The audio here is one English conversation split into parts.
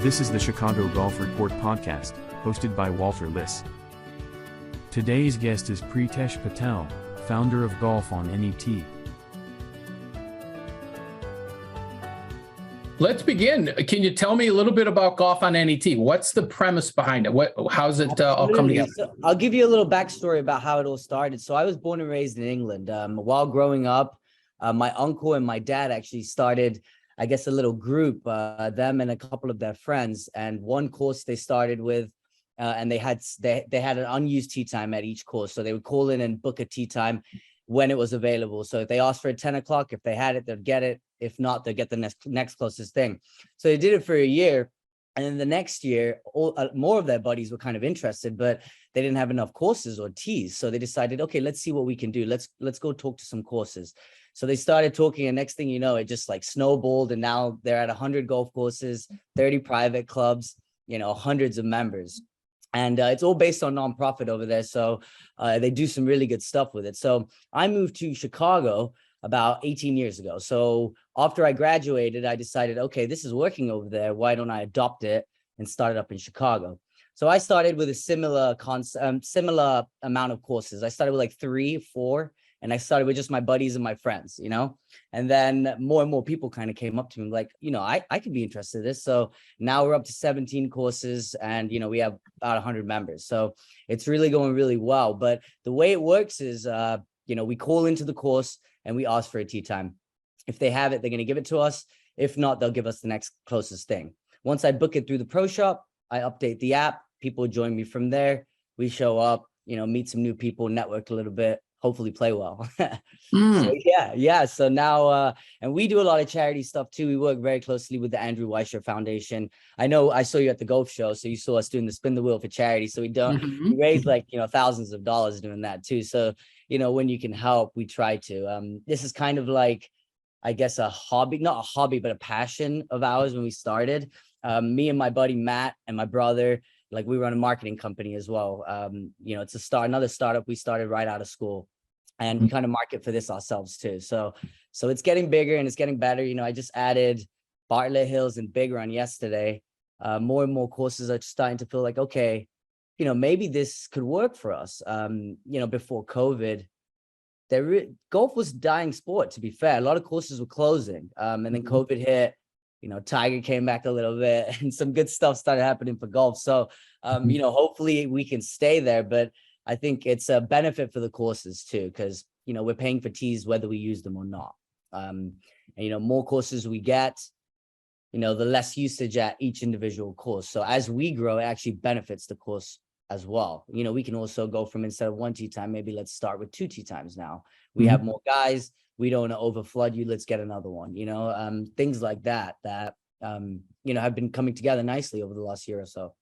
This is the Chicago Golf Report podcast, hosted by Walter Liss. Today's guest is Preetesh Patel, founder of Golf on NET. Let's begin. Can you tell me a little bit about Golf on NET? What's the premise behind it? How's it all come together? So I'll give you a little backstory about how it all started. So I was born and raised in England. While growing up, my uncle and my dad actually started, I guess, a little group, them and a couple of their friends. And one course they started with, and they had an unused tee time at each course. So they would call in and book a tee time when it was available. So if they asked for 10 o'clock, if they had it, they'd get it. If not, they'd get the next closest thing. So they did it for a year. And then the next year, more of their buddies were kind of interested, but they didn't have enough courses or tees. So they decided, okay, let's see what we can do. Let's go talk to some courses. So they started talking, and next thing you know, it just like snowballed. And now they're at 100 golf courses, 30 private clubs, hundreds of members. And it's all based on nonprofit over there. So they do some really good stuff with it. So I moved to Chicago about 18 years ago. So after I graduated, I decided, okay, this is working over there. Why don't I adopt it and start it up in Chicago? So I started with a similar amount of courses. I started with like 3, 4, and I started with just my buddies and my friends, and then more and more people kind of came up to me like, I could be interested in this. So now we're up to 17 courses and, we have about 100 members. So it's really going really well. But the way it works is, we call into the course and we ask for a tee time. If they have it, they're going to give it to us. If not, they'll give us the next closest thing. Once I book it through the pro shop, I update the app. People join me from there. We show up, meet some new people, network a little bit, hopefully play well. So, yeah. So now, and we do a lot of charity stuff too. We work very closely with the Andrew Weischer Foundation. I know I saw you at the golf show, so you saw us doing the spin the wheel for charity. So we raise like, thousands of dollars doing that too. So, when you can help, we try to. This is kind of like, I guess, a hobby, not a hobby, but a passion of ours when we started. Me and my buddy Matt and my brother, like we run a marketing company as well. It's another startup we started right out of school, and we kind of market for this ourselves too. So it's getting bigger and it's getting better. I just added Bartlett Hills and Big Run yesterday. More and more courses are starting to feel like, okay, maybe this could work for us. Before COVID, golf was dying sport, to be fair. A lot of courses were closing. And then COVID hit, Tiger came back a little bit and some good stuff started happening for golf. So, hopefully we can stay there, but I think it's a benefit for the courses too, because, we're paying for tees whether we use them or not. And, more courses we get, the less usage at each individual course. So as we grow, it actually benefits the course as well. We can also go from, instead of 1 tee time, maybe let's start with 2 tee times now. We have more guys. We don't want to overflood you. Let's get another one, things like that have been coming together nicely over the last year or so.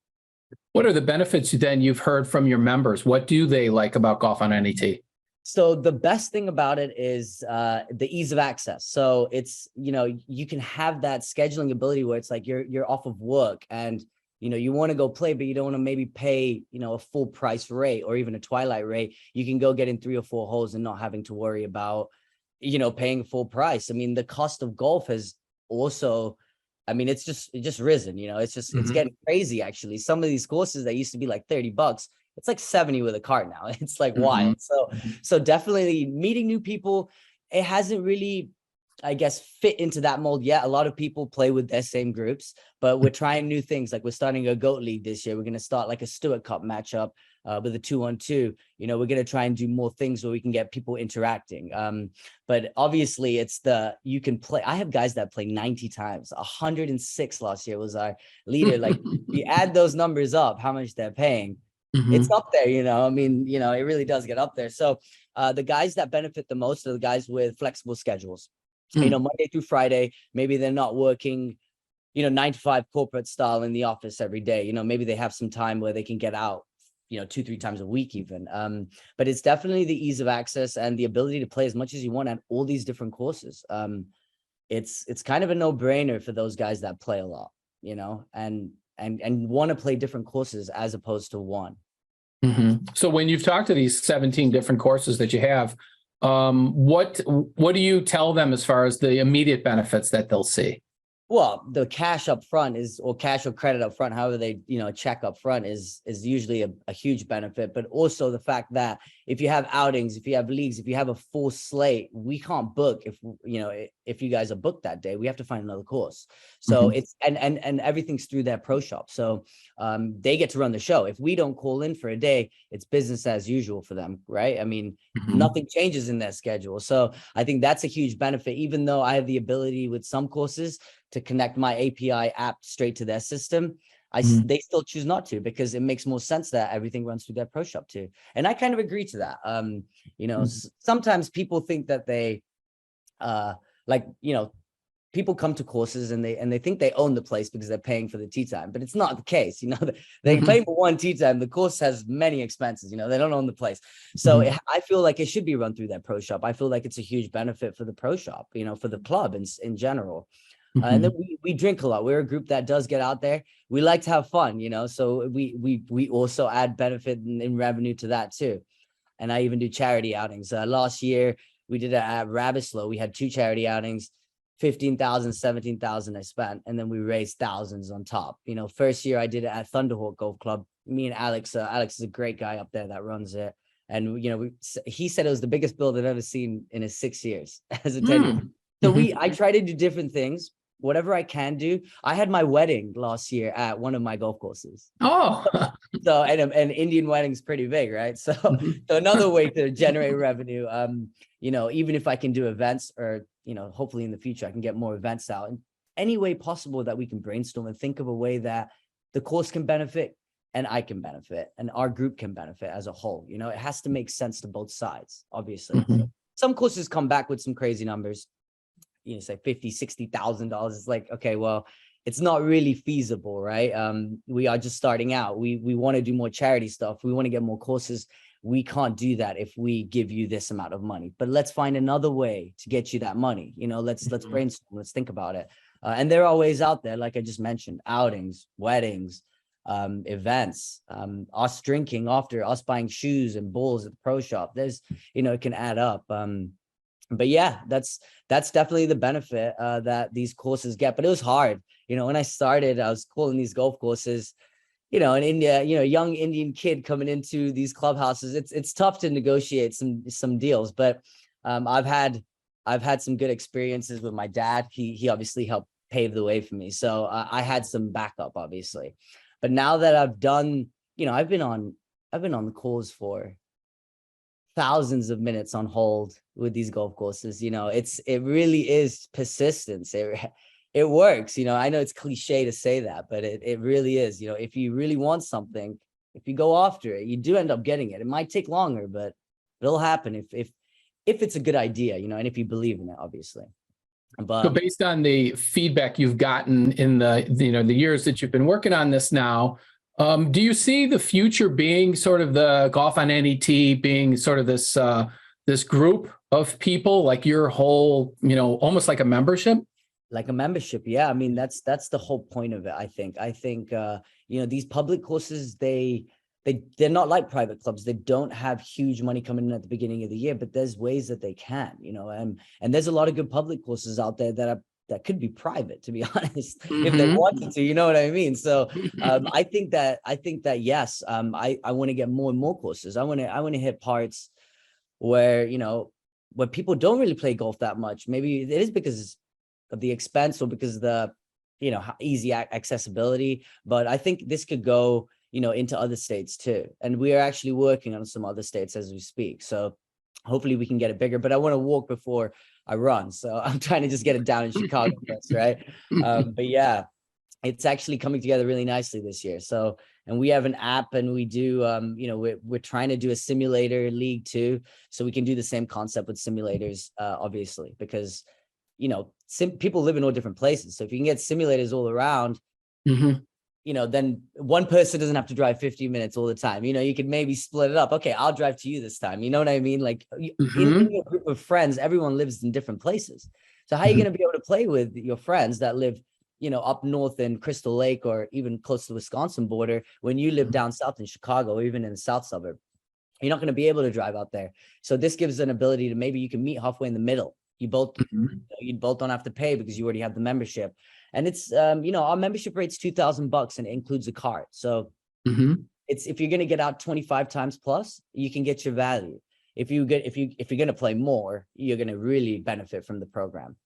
What are the benefits then you've heard from your members? What do they like about Golf on NET? So the best thing about it is the ease of access. So it's, you can have that scheduling ability where it's like you're off of work and you want to go play, but you don't want to maybe pay, a full price rate or even a twilight rate. You can go get in 3 or 4 holes and not having to worry about, paying full price. I mean, the cost of golf has also, it's just risen, it's getting crazy. Actually, some of these courses that used to be like $30, it's like 70 with a cart now. It's like wild. So definitely meeting new people. It hasn't really, I guess, fit into that mold yet. A lot of people play with their same groups, but we're trying new things. Like we're starting a GOAT League this year. We're going to start like a Stewart Cup matchup with a 2-on-2. We're going to try and do more things where we can get people interacting. But obviously you can play. I have guys that play 90 times. 106 last year was our leader. Like you add those numbers up, how much they're paying, it's up there, it really does get up there. So the guys that benefit the most are the guys with flexible schedules. Monday through Friday, maybe they're not working, 9 to 5 corporate style in the office every day. Maybe they have some time where they can get out, 2-3 times a week even. But it's definitely the ease of access and the ability to play as much as you want at all these different courses. It's kind of a no-brainer for those guys that play a lot, and want to play different courses as opposed to one. So when you've talked to these 17 different courses that you have, what do you tell them as far as the immediate benefits that they'll see? Well, the cash up front is, or cash or credit up front, however they, check up front is usually a huge benefit. But also the fact that if you have outings, if you have leagues, if you have a full slate, we can't book if you guys are booked that day, we have to find another course. So it's and everything's through their pro shop. So they get to run the show. If we don't call in for a day, it's business as usual for them, right? I mean, nothing changes in their schedule. So I think that's a huge benefit, even though I have the ability with some courses to connect my API app straight to their system. They still choose not to, because it makes more sense that everything runs through their pro shop too. And I kind of agree to that. Sometimes people think that they people come to courses and they think they own the place because they're paying for the tee time, but it's not the case. They pay for one tee time. The course has many expenses. They don't own the place. So I feel like it should be run through that pro shop. I feel like it's a huge benefit for the pro shop, for the club in general. And then we drink a lot. We're a group that does get out there. We like to have fun, so we also add benefit in revenue to that too. And I even do charity outings. Last year we did it at Ravisloe. We had 2 charity outings, 15,000, 17,000 I spent, and then we raised thousands on top. First year I did it at Thunderhawk Golf Club. Me and Alex is a great guy up there that runs it. And, he said it was the biggest build I've ever seen in his 6 years as a 10-year. So I try to do different things, whatever I can do. I had my wedding last year at one of my golf courses. Oh, so and Indian wedding's pretty big, right? So, so another way to generate revenue. Even if I can do events, or hopefully in the future I can get more events out, in any way possible that we can brainstorm and think of a way that the course can benefit and I can benefit and our group can benefit as a whole. It has to make sense to both sides, obviously. Some courses come back with some crazy numbers. Say $50,000-$60,000. It's like, okay, well, it's not really feasible, right? We are just starting out. We want to do more charity stuff. We want to get more courses. We can't do that if we give you this amount of money. But let's find another way to get you that money. Let's brainstorm. Let's think about it. And there are ways out there, like I just mentioned: outings, weddings, events, us drinking after, us buying shoes and balls at the pro shop. There's, it can add up. But yeah, that's definitely the benefit that these courses get. But it was hard. When I started, I was calling these golf courses, in India, young Indian kid coming into these clubhouses. It's tough to negotiate some deals, but I've had some good experiences with my dad. He obviously helped pave the way for me. So I had some backup, obviously. But now that I've done, I've been on the calls for thousands of minutes on hold with these golf courses. It really is persistence. It works. I know it's cliche to say that, but it really is. If you really want something, if you go after it, you do end up getting it. It might take longer, but it'll happen if it's a good idea, and if you believe in it, obviously. But so based on the feedback you've gotten in the years that you've been working on this now, do you see the future being sort of the Golf on NET being sort of this group of people, like your whole, almost like a membership? Like a membership, yeah. I mean, that's the whole point of it. I think these public courses, they're not like private clubs. They don't have huge money coming in at the beginning of the year, but there's ways that they can, and there's a lot of good public courses out there that could be private, to be honest, if they wanted to, you know what I mean? So I think that yes, I want to get more and more courses. I want to hit parts where, where people don't really play golf that much. Maybe it is because of the expense or because of the, easy accessibility. But I think this could go, into other states too. And we are actually working on some other states as we speak. So hopefully we can get it bigger, but I want to walk before I run. So I'm trying to just get it down in Chicago first, right? But yeah, it's actually coming together really nicely this year. So, and we have an app, and we do, we're trying to do a simulator league too. So we can do the same concept with simulators, obviously, because, people live in all different places. So if you can get simulators all around, then one person doesn't have to drive 50 minutes all the time. You could maybe split it up. Okay, I'll drive to you this time. You know what I mean? Like in a group of friends, everyone lives in different places. So how are you going to be able to play with your friends that live, up north in Crystal Lake or even close to the Wisconsin border when you live down south in Chicago or even in the south suburb? You're not going to be able to drive out there. So this gives an ability to maybe you can meet halfway in the middle. You both, Mhm. you both don't have to pay because you already have the membership. And it's, our membership rate's $2,000 and it includes a cart. So Mhm. it's, if you're going to get out 25 times plus, you can get your value. If you're going to play more, you're going to really benefit from the program.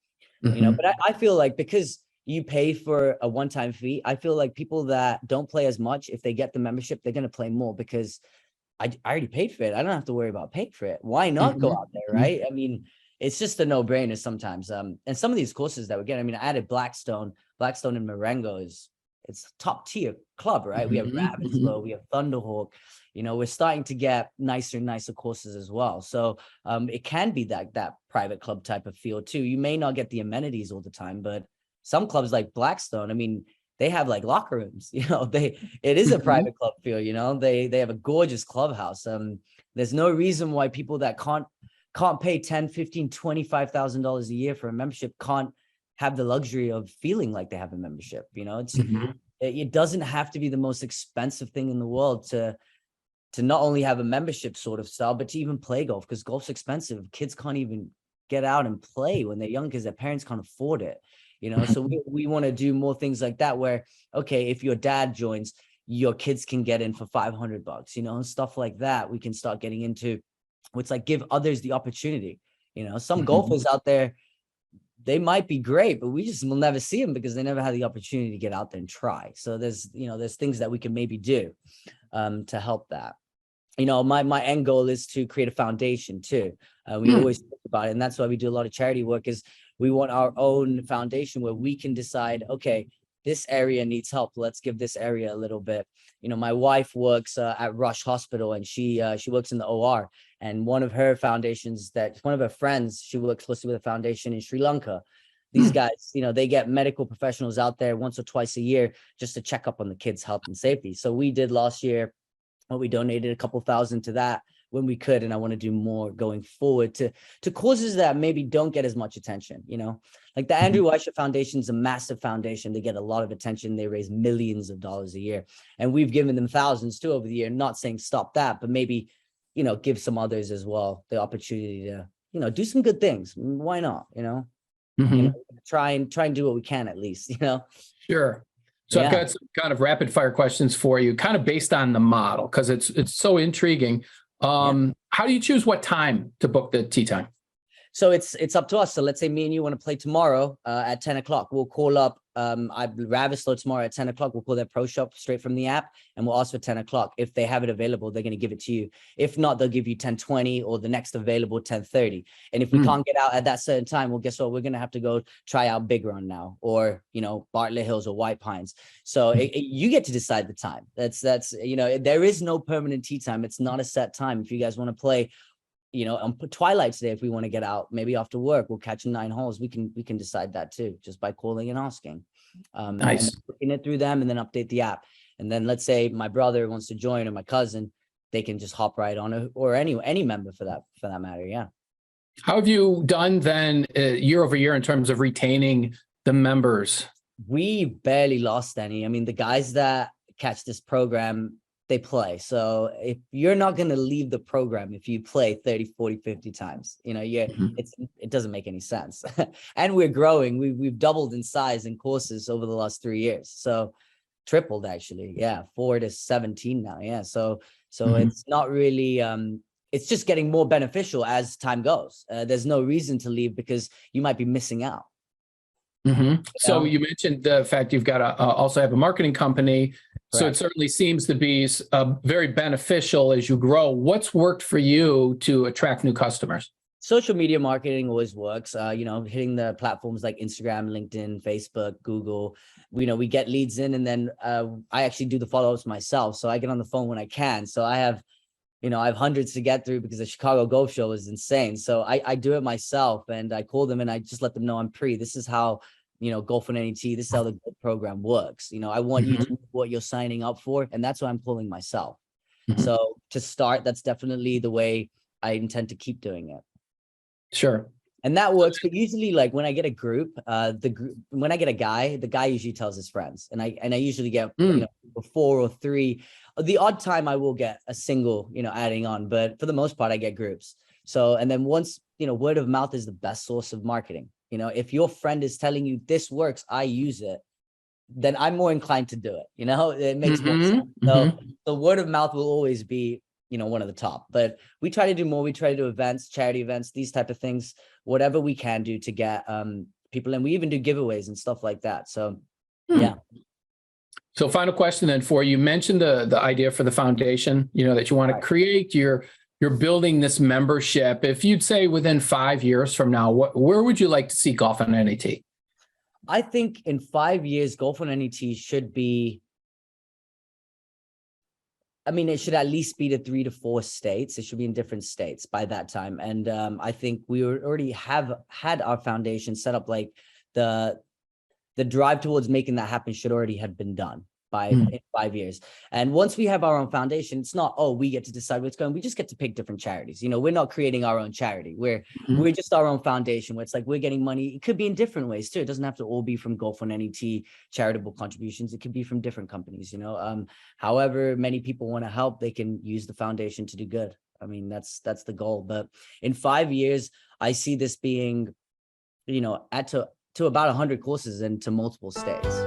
Mhm. But I feel like because you pay for a one-time fee, I feel like people that don't play as much, if they get the membership, they're going to play more because I already paid for it. I don't have to worry about paying for it. Why not go Mhm. out there, right? I mean, it's just a no-brainer sometimes. And some of these courses that we get, I mean, I added Blackstone in Marengo it's top tier club, right? We have Mhm. Mhm. Ravisloe, we have Thunderhawk. We're starting to get nicer and nicer courses as well. So it can be that private club type of feel too. You may not get the amenities all the time, but some clubs like Blackstone, I mean, they have like locker rooms, it is a Mhm. private club feel, they have a gorgeous clubhouse. There's no reason why people that can't pay 10, 15, $25,000 a year for a membership can't have the luxury of feeling like they have a membership. Mhm. It doesn't have to be the most expensive thing in the world to not only have a membership sort of style, but to even play golf, because golf's expensive. Kids can't even get out and play when they're young because their parents can't afford it. So we want to do more things like that where, okay, if your dad joins, your kids can get in for $500, and stuff like that. We can start getting into what's like give others the opportunity. Some Mhm. golfers out there, they might be great, but we just will never see them because they never had the opportunity to get out there and try. So there's things that we can maybe do to help that. My end goal is to create a foundation too. We always talk about it, and that's why we do a lot of charity work. Is we want our own foundation where we can decide, okay, this area needs help. Let's give this area a little bit. My wife works at Rush Hospital, and she works in the OR. And one of her foundations, one of her friends, she works closely with a foundation in Sri Lanka. These guys, they get medical professionals out there once or twice a year just to check up on the kids' health and safety. So we did last year. We donated a couple thousand to that when we could, and I want to do more going forward to causes that maybe don't get as much attention. Like the Andrew Weischer Foundation is a massive foundation. They get a lot of attention. They raise millions of dollars a year, and we've given them thousands too over the year. Not saying stop that, but maybe give some others as well the opportunity to do some good things. Why not? Mhm. Try and do what we can at least. Sure. So I've Yeah. got some kind of rapid fire questions for you, kind of based on the model, because it's so intriguing. Yeah. How do you choose what time to book the tee time? So it's up to us. So let's say me and you want to play tomorrow at 10 o'clock. We'll call up Ravisloe tomorrow at 10 o'clock. We'll call their pro shop straight from the app, and we'll ask for 10 o'clock. If they have it available, they're going to give it to you. If not, they'll give you 10:20 or the next available 10:30. And if we can't get out at that certain time, well, guess what? We're going to have to go try out Big Run now, or Bartlett Hills or White Pines. So you get to decide the time. That's there is no permanent tee time. It's not a set time. If you guys want to play on twilight today, if we want to get out, maybe after work, we'll catch 9 holes. We can decide that too, just by calling and asking. Nice. And looking it through them, and then update the app. And then let's say my brother wants to join, or my cousin, they can just hop right on it, or any member for that matter. Yeah. How have you done then year over year in terms of retaining the members? We barely lost any. I mean, the guys that catch this program, they play. So if you're not going to leave the program, if you play 30, 40, 50 times, it doesn't make any sense. And we're growing. We've doubled in size in courses over the last 3 years. So tripled actually. Yeah. 4 to 17 now. Yeah. So it's not really, it's just getting more beneficial as time goes. There's no reason to leave because you might be missing out. So you mentioned the fact you've got to also have a marketing company. So Correct. it certainly seems to be very beneficial as you grow. What's worked for you to attract new customers? Social media marketing always works. Hitting the platforms like Instagram, LinkedIn, Facebook, Google. We get leads in, and then I actually do the follow-ups myself. So I get on the phone when I can. So I have hundreds to get through because the Chicago Golf Show is insane. So I do it myself, and I call them and I just let them know I'm Pre. This is how, Golf on NET, this is how the program works. I want you to know what you're signing up for, and that's why I'm calling myself. So to start, that's definitely the way I intend to keep doing it. Sure. And that works. But usually, like when I get a group, when I get a guy, the guy usually tells his friends, and I usually get 4 or 3. The odd time I will get a single, adding on, but for the most part, I get groups. So, and then once word of mouth is the best source of marketing. If your friend is telling you this works, I use it, then I'm more inclined to do it. It makes more sense. So the word of mouth will always be, one of the top, but we try to do more. We try to do events, charity events, these type of things, whatever we can do to get people in. We even do giveaways and stuff like that. So yeah. So final question then for you. You mentioned the idea for the foundation, that you want to create. You're building this membership. If you'd say within 5 years from now, where would you like to see Golf on NET? I think in 5 years, Golf on NET should be, it should at least be to 3 to 4 states. It should be in different states by that time. And I think we already have had our foundation set up. Like the drive towards making that happen should already have been done in 5 years. And once we have our own foundation, it's not, we get to decide what's going. We just get to pick different charities. We're not creating our own charity. We're just our own foundation where it's like we're getting money. It could be in different ways too. It doesn't have to all be from Golf on NET charitable contributions. It could be from different companies. However many people want to help, they can use the foundation to do good. That's the goal. But in 5 years, I see this being, to about 100 courses into multiple states.